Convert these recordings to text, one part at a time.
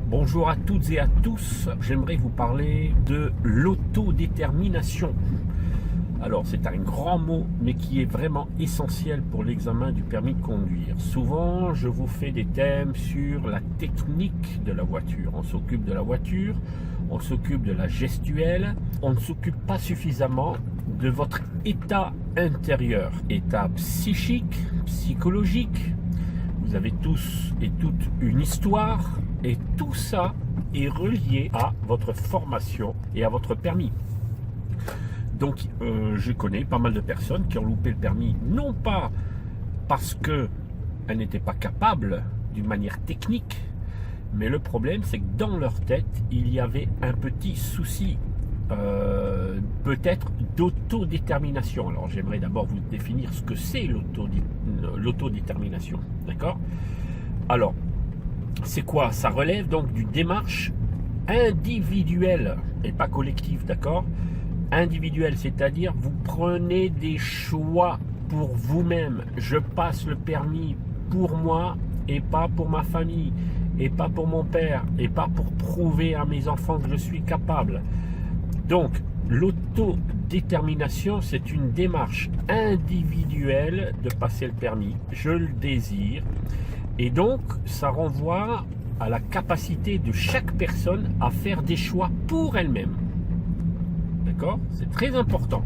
Bonjour à toutes et à tous, j'aimerais vous parler de l'autodétermination. Alors c'est un grand mot mais qui est vraiment essentiel pour l'examen du permis de conduire. Souvent je vous fais des thèmes sur la technique de la voiture. On s'occupe de la voiture, on s'occupe de la gestuelle, on ne s'occupe pas suffisamment de votre état intérieur, état psychique, psychologique. Vous avez tous et toutes une histoire et tout ça est relié à votre formation et à votre permis. Donc je connais pas mal de personnes qui ont loupé le permis, non pas parce qu'elles n'étaient pas capables d'une manière technique, mais le problème c'est que dans leur tête il y avait un petit souci peut-être d'autodétermination. Alors j'aimerais d'abord vous définir ce que c'est l'autodétermination, d'accord? Alors c'est quoi? Ça relève donc d'une démarche individuelle et pas collective, d'accord? Individuelle, c'est-à-dire vous prenez des choix pour vous-même. Je passe le permis pour moi et pas pour ma famille et pas pour mon père et pas pour prouver à mes enfants que je suis capable. Donc l'autodétermination, c'est une démarche individuelle de passer le permis. Je le désire. Et donc, ça renvoie à la capacité de chaque personne à faire des choix pour elle-même. D'accord? C'est très important.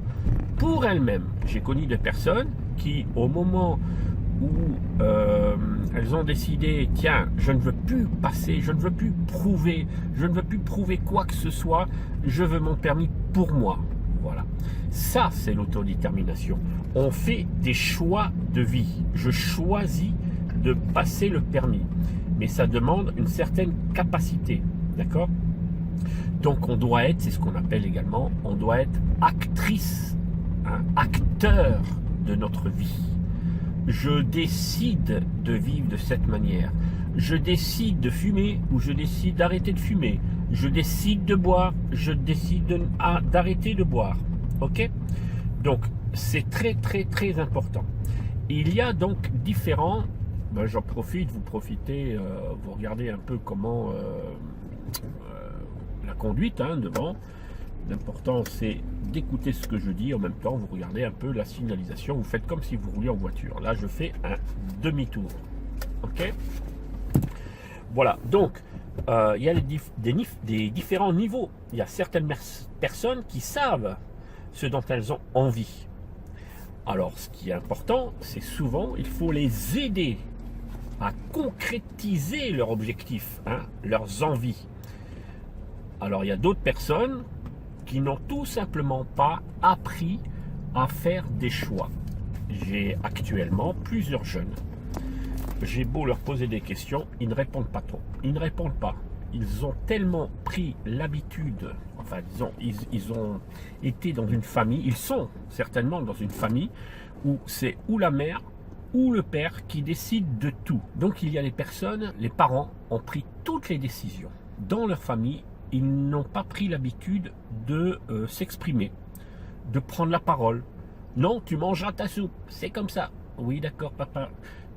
Pour elle-même. J'ai connu des personnes qui, au moment où elles ont décidé, tiens, je ne veux plus passer, je ne veux plus prouver, je ne veux plus prouver quoi que ce soit, je veux mon permis pour moi. Voilà. Ça, c'est l'autodétermination. On fait des choix de vie. Je choisis de passer le permis. Mais ça demande une certaine capacité. D'accord? Donc on doit être, c'est ce qu'on appelle également, on doit être actrice, acteur de notre vie. Je décide de vivre de cette manière. Je décide de fumer ou je décide d'arrêter de fumer. Je décide de boire, je décide d'arrêter de boire. Ok? Donc c'est très très très important. Il y a donc différents... j'en profite, vous profitez, vous regardez un peu comment la conduite devant. L'important c'est d'écouter ce que je dis, en même temps vous regardez un peu la signalisation, vous faites comme si vous rouliez en voiture. Là je fais un demi-tour. Ok? Voilà, donc il y a des différents niveaux. Il y a certaines personnes qui savent ce dont elles ont envie. Alors ce qui est important, c'est souvent il faut les aider à concrétiser leurs objectifs, leurs envies. Alors il y a d'autres personnes qui n'ont tout simplement pas appris à faire des choix. J'ai actuellement plusieurs jeunes. J'ai beau leur poser des questions, ils ne répondent pas trop. Ils ne répondent pas. Ils ont tellement pris l'habitude, enfin ils ont été dans une famille, ils sont certainement dans une famille où c'est ou la mère ou le père qui décide de tout. Donc il y a des personnes, les parents ont pris toutes les décisions. Dans leur famille, ils n'ont pas pris l'habitude de s'exprimer, de prendre la parole. Non, tu mangeras ta soupe, c'est comme ça. Oui, d'accord, papa.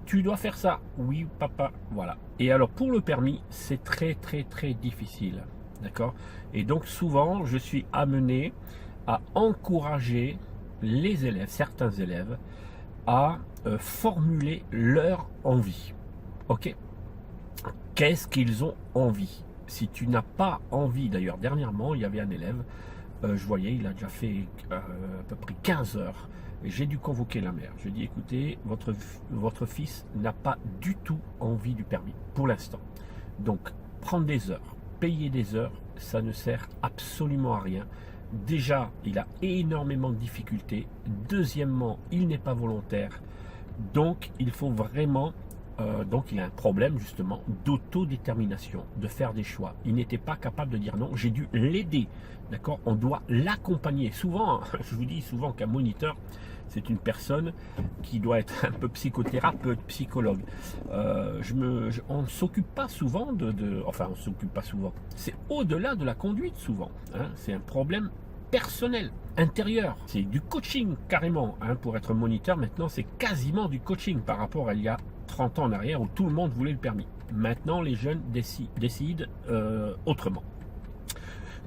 Tu dois faire ça. Oui, papa. Voilà. Et alors pour le permis, c'est très très très difficile. D'accord? Et donc souvent, je suis amené à encourager les élèves, certains élèves, à formuler leur envie. Ok? Qu'est-ce qu'ils ont envie? Si tu n'as pas envie, d'ailleurs dernièrement il y avait un élève, je voyais, il a déjà fait à peu près 15 heures, et j'ai dû convoquer la mère. Je dis écoutez, votre fils n'a pas du tout envie du permis, pour l'instant. Donc prendre des heures, payer des heures, ça ne sert absolument à rien. Déjà, il a énormément de difficultés. Deuxièmement, il n'est pas volontaire. Donc il faut vraiment... donc il a un problème justement d'autodétermination, de faire des choix. Il n'était pas capable de dire non, j'ai dû l'aider, d'accord? On doit l'accompagner. Souvent, je vous dis souvent qu'un moniteur, c'est une personne qui doit être un peu psychothérapeute, psychologue. On ne s'occupe pas souvent enfin on ne s'occupe pas souvent, c'est au-delà de la conduite souvent, c'est un problème personnel, intérieur, c'est du coaching carrément, pour être moniteur maintenant c'est quasiment du coaching par rapport à il y a 30 ans en arrière où tout le monde voulait le permis. Maintenant, les jeunes décident autrement.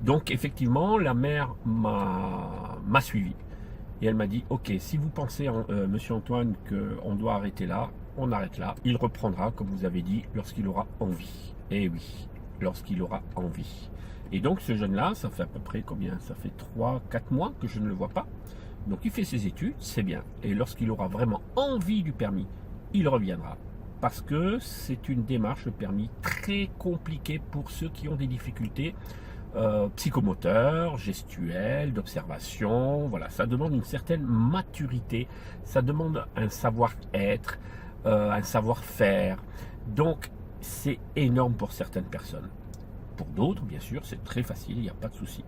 Donc, effectivement, la mère m'a suivi. Et elle m'a dit, ok, si vous pensez, monsieur Antoine, qu'on doit arrêter là, on arrête là. Il reprendra, comme vous avez dit, lorsqu'il aura envie. Eh oui, lorsqu'il aura envie. Et donc, ce jeune-là, ça fait à peu près combien? Ça fait 3-4 mois que je ne le vois pas. Donc, il fait ses études, c'est bien. Et lorsqu'il aura vraiment envie du permis, il reviendra. Parce que c'est une démarche, le permis, très compliquée pour ceux qui ont des difficultés psychomoteurs, gestuelles, d'observation. Voilà, ça demande une certaine maturité, ça demande un savoir-être, un savoir-faire. Donc, c'est énorme pour certaines personnes. Pour d'autres, bien sûr, c'est très facile, il n'y a pas de souci.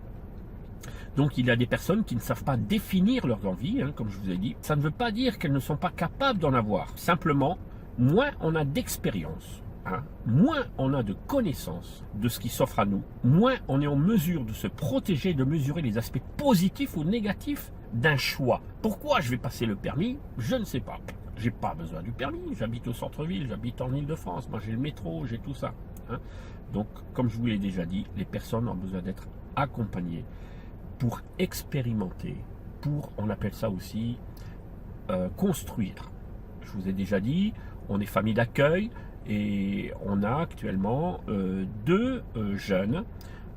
Donc, il y a des personnes qui ne savent pas définir leurs envies, comme je vous ai dit. Ça ne veut pas dire qu'elles ne sont pas capables d'en avoir. Simplement, moins on a d'expérience, moins on a de connaissances de ce qui s'offre à nous, moins on est en mesure de se protéger, de mesurer les aspects positifs ou négatifs d'un choix. Pourquoi je vais passer le permis? Je ne sais pas. J'ai pas besoin du permis, j'habite au centre-ville, j'habite en Île-de-France, moi j'ai le métro, j'ai tout ça. Donc, comme je vous l'ai déjà dit, les personnes ont besoin d'être accompagnées pour expérimenter, on appelle ça aussi construire. Je vous ai déjà dit, on est famille d'accueil et on a actuellement 2 jeunes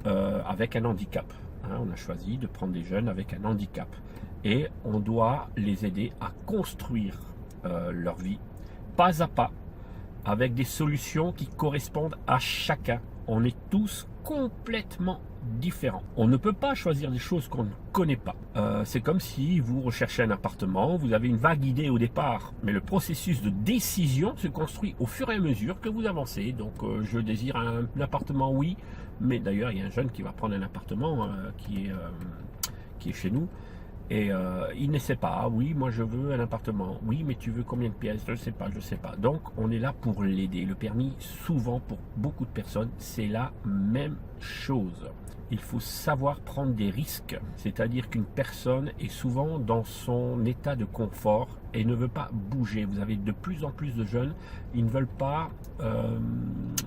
avec un handicap. On a choisi de prendre des jeunes avec un handicap et on doit les aider à construire leur vie pas à pas avec des solutions qui correspondent à chacun. On est tous complètement différents. On ne peut pas choisir des choses qu'on ne connaît pas. C'est comme si vous recherchez un appartement, vous avez une vague idée au départ, mais le processus de décision se construit au fur et à mesure que vous avancez. Donc je désire un appartement, oui, mais d'ailleurs il y a un jeune qui va prendre un appartement qui est chez nous. Et il ne sait pas, oui, moi je veux un appartement, oui, mais tu veux combien de pièces? Je sais pas, je sais pas. Donc on est là pour l'aider. Le permis, souvent pour beaucoup de personnes, c'est la même chose. Il faut savoir prendre des risques, c'est-à-dire qu'une personne est souvent dans son état de confort et ne veut pas bouger. Vous avez de plus en plus de jeunes, ils ne veulent pas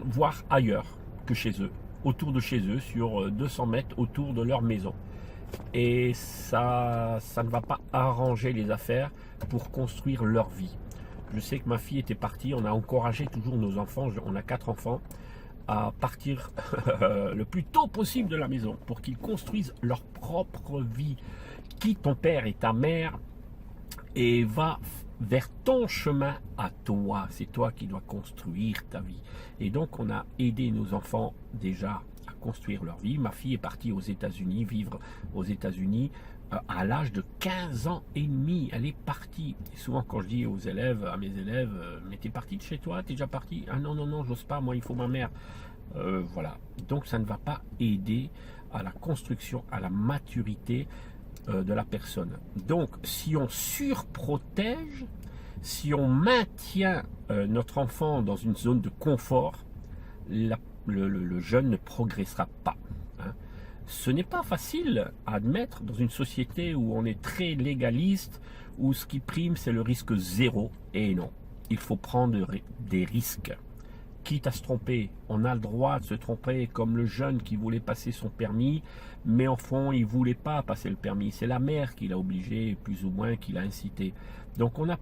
voir ailleurs que chez eux, autour de chez eux, sur 200 mètres autour de leur maison. Et ça ne va pas arranger les affaires pour construire leur vie. Je sais que ma fille était partie, on a encouragé toujours nos enfants, on a 4 enfants, à partir le plus tôt possible de la maison pour qu'ils construisent leur propre vie. Quitte ton père et ta mère et va vers ton chemin à toi. C'est toi qui dois construire ta vie. Et donc on a aidé nos enfants déjà à construire leur vie. Ma fille est partie aux États-Unis, vivre aux États-Unis à l'âge de 15 ans et demi. Elle est partie. Et souvent quand je dis aux élèves, à mes élèves, mais t'es parti de chez toi, t'es déjà parti? Ah non, non, non, j'ose pas, moi il faut ma mère. Voilà. Donc ça ne va pas aider à la construction, à la maturité de la personne. Donc si on surprotège, si on maintient notre enfant dans une zone de confort, le jeune ne progressera pas. Ce n'est pas facile à admettre dans une société où on est très légaliste, où ce qui prime c'est le risque zéro. Et non, il faut prendre des risques. Quitte à se tromper, on a le droit de se tromper, comme le jeune qui voulait passer son permis, mais en fond il ne voulait pas passer le permis. C'est la mère qui l'a obligé, plus ou moins, qui l'a incité. Donc on a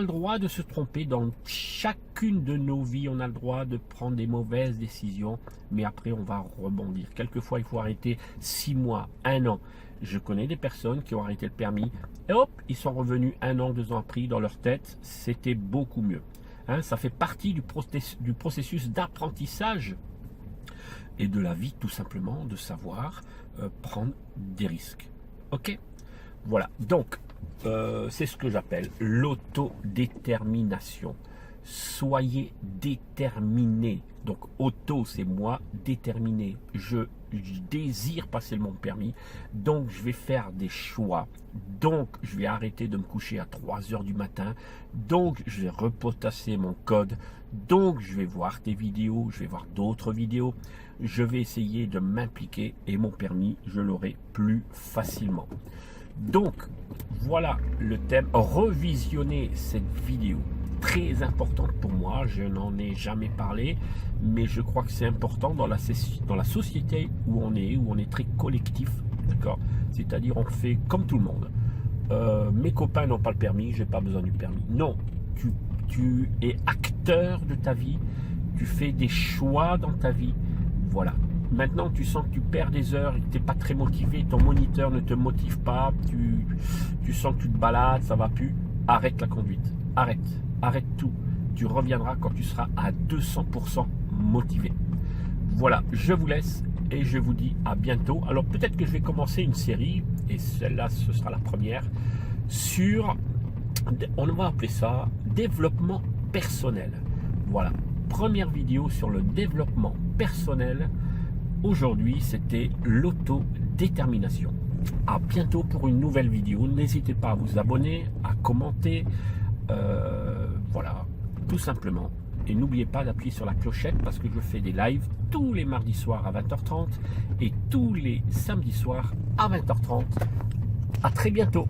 le droit de se tromper dans chacune de nos vies, on a le droit de prendre des mauvaises décisions, mais après on va rebondir. Quelquefois il faut arrêter 6 mois, 1 an. Je connais des personnes qui ont arrêté le permis, et hop, ils sont revenus 1 an, 2 ans après, dans leur tête, c'était beaucoup mieux. Ça fait partie du processus d'apprentissage et de la vie, tout simplement, de savoir prendre des risques. Ok? Voilà. Donc, c'est ce que j'appelle l'autodétermination. Soyez déterminé. Donc, auto, c'est moi, déterminé. Je désire passer mon permis, donc je vais faire des choix. Donc, je vais arrêter de me coucher à 3 heures du matin. Donc, je vais repotasser mon code. Donc, je vais voir tes vidéos, je vais voir d'autres vidéos. Je vais essayer de m'impliquer et mon permis, je l'aurai plus facilement. Donc, voilà le thème. Revisionnez cette vidéo très importante pour moi. Je n'en ai jamais parlé, mais je crois que c'est important dans la société où on est très collectif, d'accord. C'est-à-dire on fait comme tout le monde. Mes copains n'ont pas le permis, j'ai pas besoin du permis. Non, tu es acteur de ta vie, tu fais des choix dans ta vie, voilà. Maintenant, tu sens que tu perds des heures et que tu n'es pas très motivé, ton moniteur ne te motive pas, tu sens que tu te balades, ça va plus, arrête la conduite, arrête tout. Tu reviendras quand tu seras à 200% motivé. Voilà, je vous laisse et je vous dis à bientôt. Alors peut-être que je vais commencer une série, et celle-là, ce sera la première, sur, on va appeler ça, développement personnel. Voilà, première vidéo sur le développement personnel. Aujourd'hui, c'était l'autodétermination. À bientôt pour une nouvelle vidéo. N'hésitez pas à vous abonner, à commenter. Voilà, tout simplement. Et n'oubliez pas d'appuyer sur la clochette parce que je fais des lives tous les mardis soirs à 20h30 et tous les samedis soirs à 20h30. À très bientôt.